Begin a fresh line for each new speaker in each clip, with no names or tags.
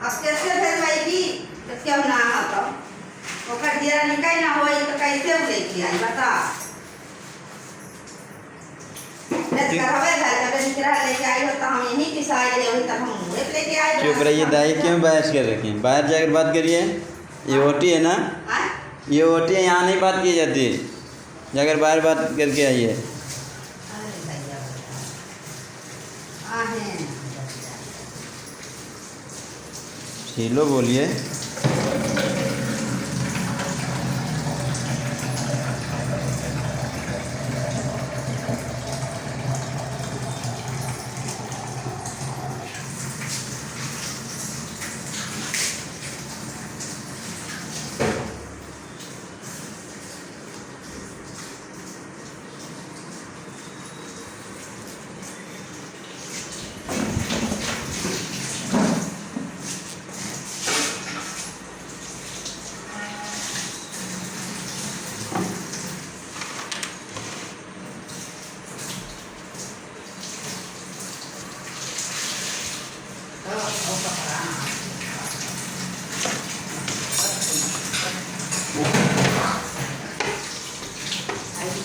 अब कैसे भेजवाई तो क्यों ना तो ओकर दिया निकाय ना होई तो कैसे लेके आई बता। लेके लेके आई हो तो हम यहीं पिसाई ले वही तक हम मुंह लेके आए।
चुप रहिए दाई, क्यों बहस कर रखी हैं? बाहर जाकर बात करिए। ये ओटी है ना, ये ओटी है, यहाँ नहीं बात की जाती, जाकर बाहर बात करके आइए। शीलो बोलिए।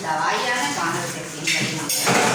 दवाई आने 12 से 3 बजे